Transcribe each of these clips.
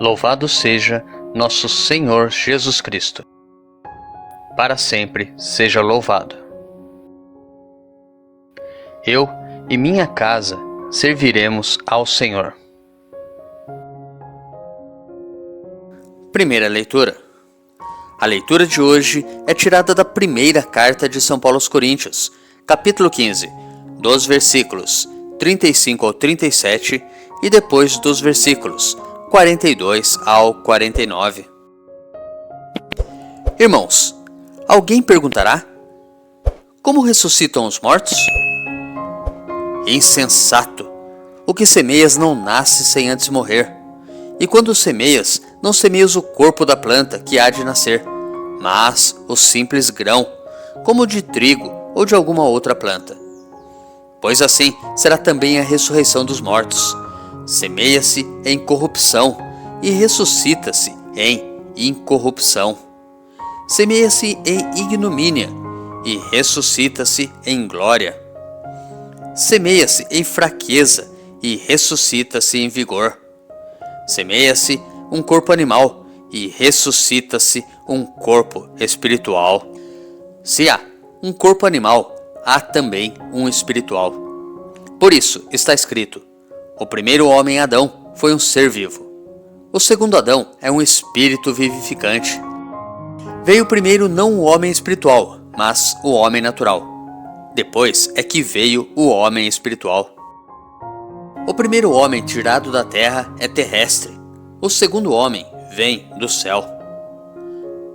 Louvado seja nosso Senhor Jesus Cristo. Para sempre seja louvado. Eu e minha casa serviremos ao Senhor. Primeira leitura. A leitura de hoje é tirada da primeira carta de São Paulo aos Coríntios, capítulo 15, dos versículos 35 ao 37 e depois dos versículos 42 ao 49. Irmãos, alguém perguntará: como ressuscitam os mortos? Insensato! O que semeias não nasce sem antes morrer. E quando semeias, não semeias o corpo da planta que há de nascer, mas o simples grão, como de trigo ou de alguma outra planta. Pois assim será também a ressurreição dos mortos. Semeia-se em corrupção e ressuscita-se em incorrupção. Semeia-se em ignomínia e ressuscita-se em glória. Semeia-se em fraqueza e ressuscita-se em vigor. Semeia-se um corpo animal e ressuscita-se um corpo espiritual. Se há um corpo animal, há também um espiritual. Por isso está escrito: o primeiro homem, Adão, foi um ser vivo. O segundo Adão é um espírito vivificante. Veio primeiro não o homem espiritual, mas o homem natural. Depois é que veio o homem espiritual. O primeiro homem tirado da terra é terrestre. O segundo homem vem do céu.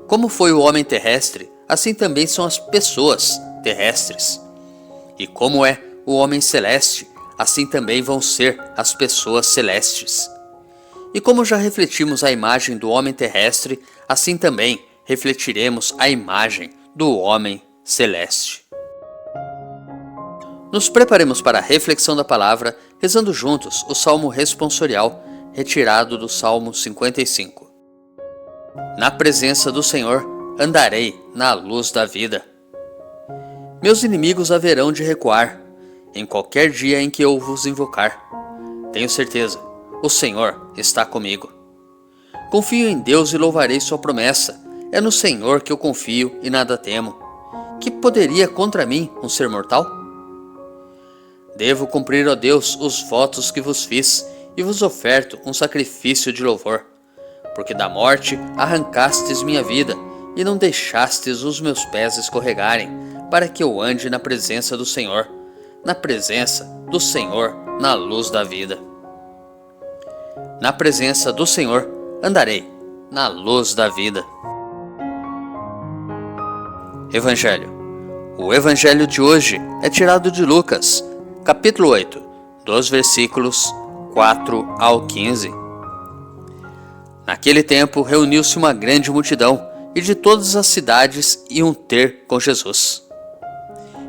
Como foi o homem terrestre, assim também são as pessoas terrestres. E como é o homem celeste, assim também vão ser as pessoas celestes. E como já refletimos a imagem do homem terrestre, assim também refletiremos a imagem do homem celeste. Nos preparemos para a reflexão da palavra, rezando juntos o Salmo responsorial, retirado do Salmo 55. Na presença do Senhor, andarei na luz da vida. Meus inimigos haverão de recuar, em qualquer dia em que eu vos invocar. Tenho certeza, o Senhor está comigo. Confio em Deus e louvarei sua promessa. É no Senhor que eu confio e nada temo. Que poderia contra mim um ser mortal? Devo cumprir, ó Deus, os votos que vos fiz, e vos oferto um sacrifício de louvor. Porque da morte arrancastes minha vida, e não deixastes os meus pés escorregarem, para que eu ande na presença do Senhor, na luz da vida. Na presença do Senhor, andarei na luz da vida. Evangelho. O Evangelho de hoje é tirado de Lucas, capítulo 8, dos versículos 4 ao 15. Naquele tempo reuniu-se uma grande multidão, e de todas as cidades iam ter com Jesus.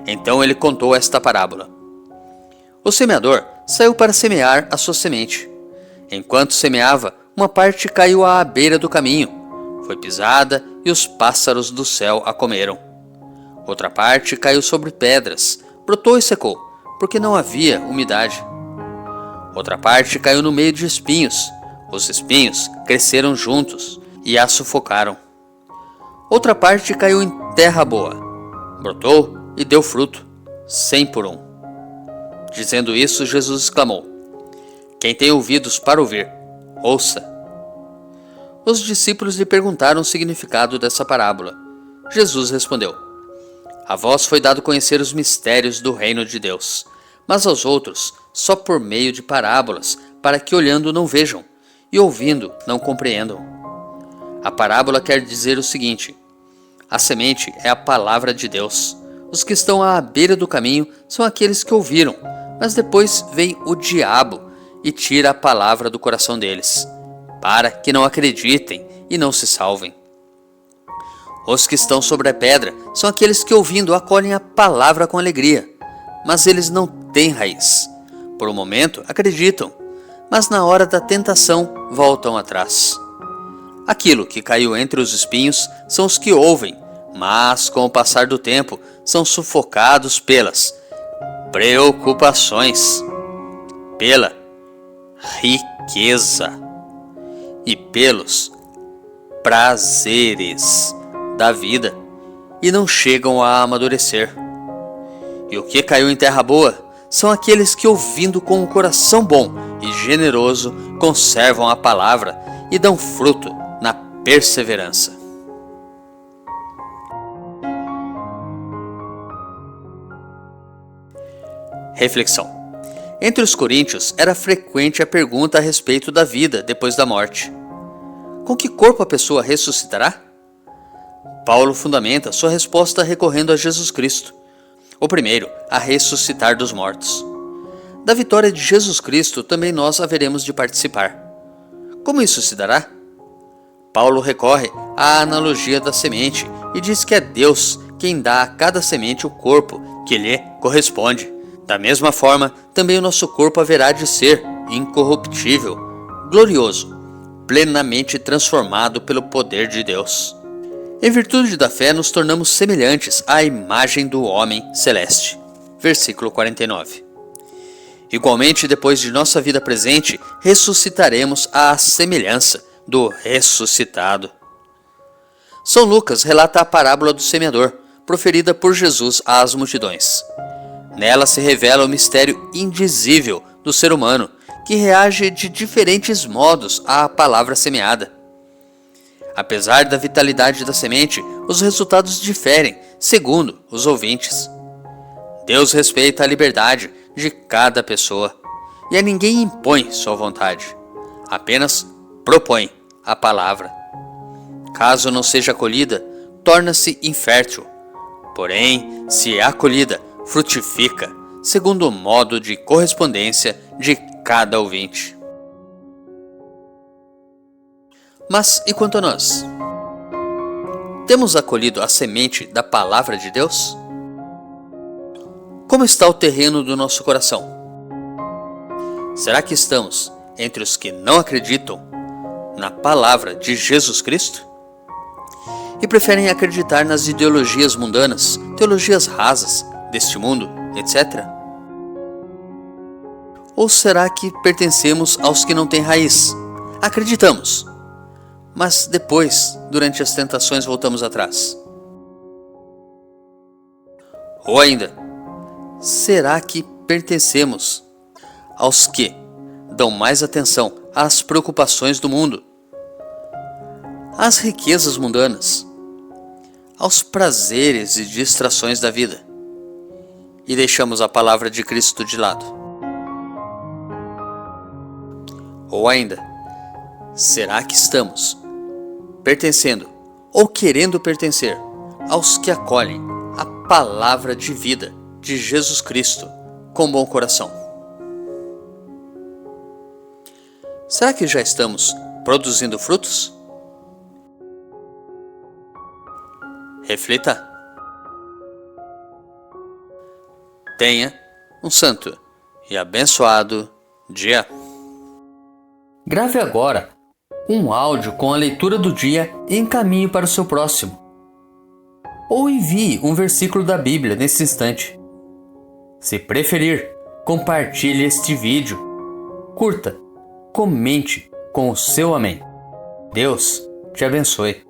Então ele contou esta parábola. O semeador saiu para semear a sua semente. Enquanto semeava, uma parte caiu à beira do caminho. Foi pisada e os pássaros do céu a comeram. Outra parte caiu sobre pedras, brotou e secou, porque não havia umidade. Outra parte caiu no meio de espinhos. Os espinhos cresceram juntos e a sufocaram. Outra parte caiu em terra boa. Brotou e deu fruto, 100 por um. Dizendo isso, Jesus exclamou: quem tem ouvidos para ouvir, ouça. Os discípulos lhe perguntaram o significado dessa parábola. Jesus respondeu: a vós foi dado conhecer os mistérios do reino de Deus, mas aos outros só por meio de parábolas, para que olhando não vejam, e ouvindo não compreendam. A parábola quer dizer o seguinte: a semente é a palavra de Deus. Os que estão à beira do caminho são aqueles que ouviram, mas depois vem o diabo e tira a palavra do coração deles, para que não acreditem e não se salvem. Os que estão sobre a pedra são aqueles que, ouvindo, acolhem a palavra com alegria, mas eles não têm raiz. Por um momento acreditam, mas na hora da tentação voltam atrás. Aquilo que caiu entre os espinhos são os que ouvem, mas com o passar do tempo são sufocados pelas preocupações, pela riqueza e pelos prazeres da vida e não chegam a amadurecer. E o que caiu em terra boa são aqueles que, ouvindo com um coração bom e generoso, conservam a palavra e dão fruto na perseverança. Reflexão. Entre os coríntios era frequente a pergunta a respeito da vida depois da morte. Com que corpo a pessoa ressuscitará? Paulo fundamenta sua resposta recorrendo a Jesus Cristo, o primeiro a ressuscitar dos mortos. Da vitória de Jesus Cristo também nós haveremos de participar. Como isso se dará? Paulo recorre à analogia da semente e diz que é Deus quem dá a cada semente o corpo que lhe corresponde. Da mesma forma, também o nosso corpo haverá de ser incorruptível, glorioso, plenamente transformado pelo poder de Deus. Em virtude da fé, nos tornamos semelhantes à imagem do homem celeste. Versículo 49. Igualmente, depois de nossa vida presente, ressuscitaremos à semelhança do ressuscitado. São Lucas relata a parábola do semeador, proferida por Jesus às multidões. Nela se revela o mistério indizível do ser humano, que reage de diferentes modos à palavra semeada. Apesar da vitalidade da semente, os resultados diferem, segundo os ouvintes. Deus respeita a liberdade de cada pessoa e a ninguém impõe sua vontade, apenas propõe a palavra. Caso não seja acolhida, torna-se infértil. Porém, se é acolhida, frutifica, segundo o modo de correspondência de cada ouvinte. Mas e quanto a nós? Temos acolhido a semente da palavra de Deus? Como está o terreno do nosso coração? Será que estamos entre os que não acreditam na palavra de Jesus Cristo? E preferem acreditar nas ideologias mundanas, teologias rasas deste mundo, etc.? Ou será que pertencemos aos que não têm raiz? Acreditamos, mas depois, durante as tentações, voltamos atrás. Ou ainda, será que pertencemos aos que dão mais atenção às preocupações do mundo, às riquezas mundanas, aos prazeres e distrações da vida, e deixamos a palavra de Cristo de lado? Ou ainda, será que estamos pertencendo ou querendo pertencer aos que acolhem a palavra de vida de Jesus Cristo com bom coração? Será que já estamos produzindo frutos? Reflita. Tenha um santo e abençoado dia. Grave agora um áudio com a leitura do dia e encaminhe para o seu próximo. Ou envie um versículo da Bíblia nesse instante. Se preferir, compartilhe este vídeo. Curta, comente com o seu amém. Deus te abençoe.